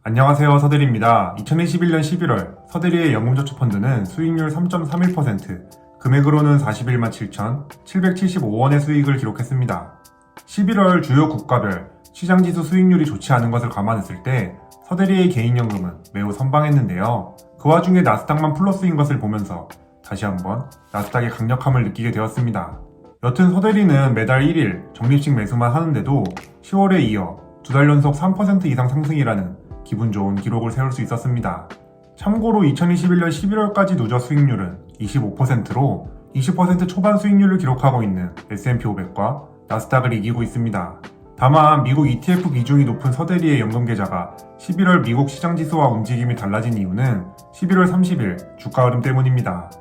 안녕하세요, 서대리입니다. 2021년 11월 서대리의 연금저축펀드는 수익률 3.31%, 금액으로는 41만 7,775원의 수익을 기록했습니다. 11월 주요 국가별 시장지수 수익률이 좋지 않은 것을 감안했을 때 서대리의 개인연금은 매우 선방했는데요. 그 와중에 나스닥만 플러스인 것을 보면서 다시 한번 나스닥의 강력함을 느끼게 되었습니다. 여튼 서대리는 매달 1일 적립식 매수만 하는데도 10월에 이어 2달 연속 3% 이상 상승이라는 기분 좋은 기록을 세울 수 있었습니다. 참고로 2021년 11월까지 누적 수익률은 25%로 20% 초반 수익률을 기록하고 있는 S&P 500과 나스닥을 이기고 있습니다. 다만 미국 ETF 비중이 높은 서대리의 연금계좌가 11월 미국 시장지수와 움직임이 달라진 이유는 11월 30일 주가 흐름 때문입니다.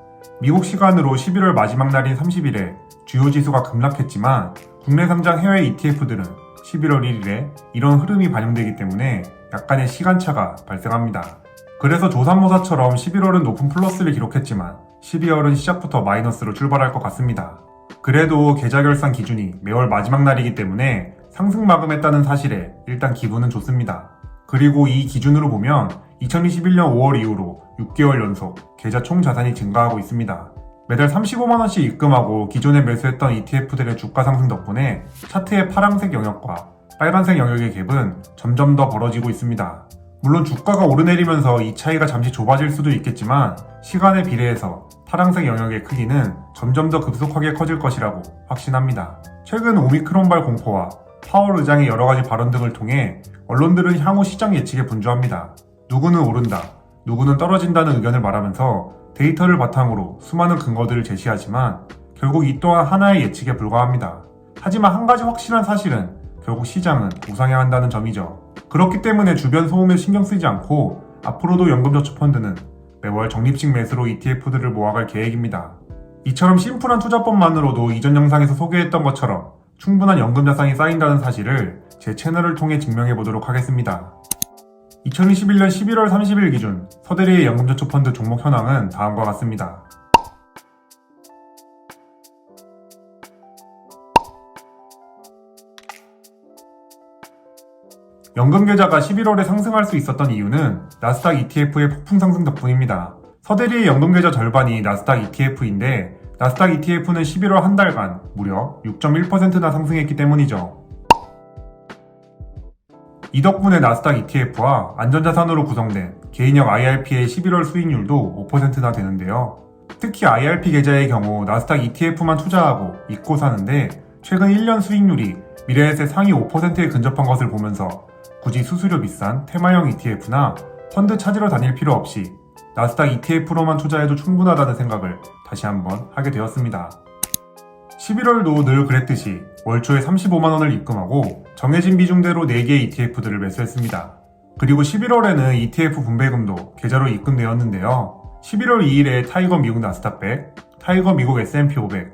미국 시간으로 11월 마지막 날인 30일에 주요 지수가 급락했지만 국내 상장 해외 ETF들은 11월 1일에 이런 흐름이 반영되기 때문에 약간의 시간차가 발생합니다. 그래서 조삼모사처럼 11월은 높은 플러스를 기록했지만 12월은 시작부터 마이너스로 출발할 것 같습니다. 그래도 계좌 결산 기준이 매월 마지막 날이기 때문에 상승 마감했다는 사실에 일단 기분은 좋습니다. 그리고 이 기준으로 보면 2021년 5월 이후로 6개월 연속 계좌 총 자산이 증가하고 있습니다. 매달 35만원씩 입금하고 기존에 매수했던 ETF들의 주가 상승 덕분에 차트의 파란색 영역과 빨간색 영역의 갭은 점점 더 벌어지고 있습니다. 물론 주가가 오르내리면서 이 차이가 잠시 좁아질 수도 있겠지만 시간에 비례해서 파란색 영역의 크기는 점점 더 급속하게 커질 것이라고 확신합니다. 최근 오미크론발 공포와 파월 의장의 여러가지 발언 등을 통해 언론들은 향후 시장 예측에 분주합니다. 누구는 오른다, 누구는 떨어진다는 의견을 말하면서 데이터를 바탕으로 수많은 근거들을 제시하지만 결국 이 또한 하나의 예측에 불과합니다. 하지만 한 가지 확실한 사실은 결국 시장은 우상향한다는 점이죠. 그렇기 때문에 주변 소음에 신경 쓰지 않고 앞으로도 연금저축펀드는 매월 적립식 매수로 ETF들을 모아갈 계획입니다. 이처럼 심플한 투자법만으로도 이전 영상에서 소개했던 것처럼 충분한 연금 자산이 쌓인다는 사실을 제 채널을 통해 증명해 보도록 하겠습니다. 2021년 11월 30일 기준 서대리의 연금저축펀드 종목 현황은 다음과 같습니다. 연금계좌가 11월에 상승할 수 있었던 이유는 나스닥 ETF의 폭풍 상승 덕분입니다. 서대리의 연금계좌 절반이 나스닥 ETF인데 나스닥 ETF는 11월 한 달간 무려 6.1%나 상승했기 때문이죠. 이 덕분에 나스닥 ETF와 안전자산으로 구성된 개인형 IRP의 11월 수익률도 5%나 되는데요. 특히 IRP 계좌의 경우 나스닥 ETF만 투자하고 잊고 사는데 최근 1년 수익률이 미래에셋 상위 5%에 근접한 것을 보면서 굳이 수수료 비싼 테마형 ETF나 펀드 찾으러 다닐 필요 없이 나스닥 ETF로만 투자해도 충분하다는 생각을 다시 한번 하게 되었습니다. 11월도 늘 그랬듯이 월초에 35만원을 입금하고 정해진 비중대로 4개의 ETF들을 매수했습니다. 그리고 11월에는 ETF 분배금도 계좌로 입금되었는데요. 11월 2일에 타이거 미국 나스닥 100, 타이거 미국 S&P 500,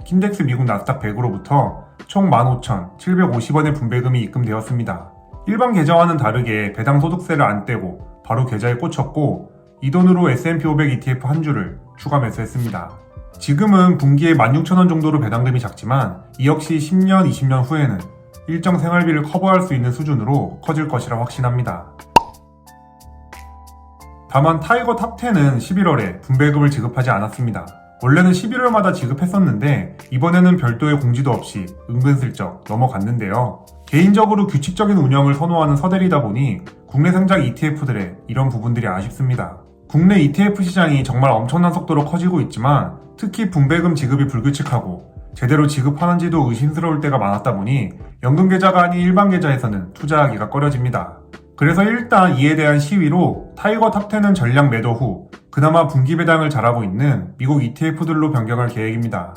킨덱스 미국 나스닥 100으로부터 총 15,750원의 분배금이 입금되었습니다. 일반 계좌와는 다르게 배당 소득세를 안 떼고 바로 계좌에 꽂혔고 이 돈으로 S&P 500 ETF 한 주를 추가 매수했습니다. 지금은 분기에 16,000원 정도로 배당금이 작지만 이 역시 10년, 20년 후에는 일정 생활비를 커버할 수 있는 수준으로 커질 것이라 확신합니다. 다만 타이거 탑10은 11월에 분배금을 지급하지 않았습니다. 원래는 11월마다 지급했었는데 이번에는 별도의 공지도 없이 은근슬쩍 넘어갔는데요. 개인적으로 규칙적인 운영을 선호하는 서대리다 보니 국내 상장 ETF들의 이런 부분들이 아쉽습니다. 국내 ETF 시장이 정말 엄청난 속도로 커지고 있지만 특히 분배금 지급이 불규칙하고 제대로 지급하는지도 의심스러울 때가 많았다 보니 연금계좌가 아닌 일반 계좌에서는 투자하기가 꺼려집니다. 그래서 일단 이에 대한 시위로 타이거 탑10은 전량 매도 후 그나마 분기 배당을 잘하고 있는 미국 ETF들로 변경할 계획입니다.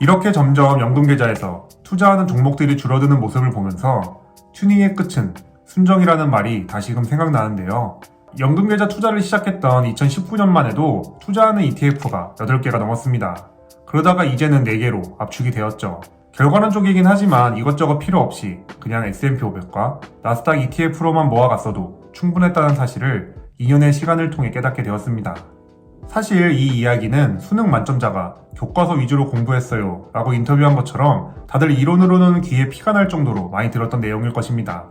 이렇게 점점 연금계좌에서 투자하는 종목들이 줄어드는 모습을 보면서 튜닝의 끝은 순정이라는 말이 다시금 생각나는데요. 연금계좌 투자를 시작했던 2019년만 해도 투자하는 ETF가 8개가 넘었습니다. 그러다가 이제는 4개로 압축이 되었죠. 결과는 쪽이긴 하지만 이것저것 필요 없이 그냥 S&P 500과 나스닥 ETF로만 모아갔어도 충분했다는 사실을 2년의 시간을 통해 깨닫게 되었습니다. 사실 이 이야기는 수능 만점자가 교과서 위주로 공부했어요 라고 인터뷰한 것처럼 다들 이론으로는 귀에 피가 날 정도로 많이 들었던 내용일 것입니다.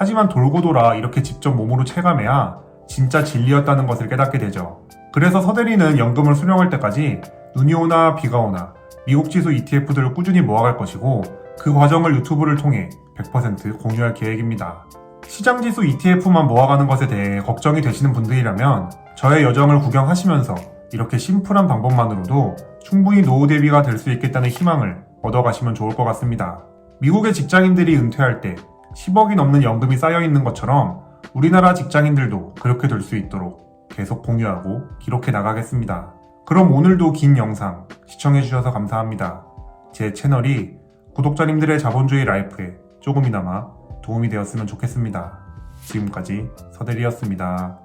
하지만 돌고 돌아 이렇게 직접 몸으로 체감해야 진짜 진리였다는 것을 깨닫게 되죠. 그래서 서대리는 연금을 수령할 때까지 눈이 오나 비가 오나 미국 지수 ETF들을 꾸준히 모아갈 것이고 그 과정을 유튜브를 통해 100% 공유할 계획입니다. 시장지수 ETF만 모아가는 것에 대해 걱정이 되시는 분들이라면 저의 여정을 구경하시면서 이렇게 심플한 방법만으로도 충분히 노후 대비가 될 수 있겠다는 희망을 얻어가시면 좋을 것 같습니다. 미국의 직장인들이 은퇴할 때 10억이 넘는 연금이 쌓여있는 것처럼 우리나라 직장인들도 그렇게 될 수 있도록 계속 공유하고 기록해 나가겠습니다. 그럼 오늘도 긴 영상 시청해주셔서 감사합니다. 제 채널이 구독자님들의 자본주의 라이프에 조금이나마 도움이 되었으면 좋겠습니다. 지금까지 서대리였습니다.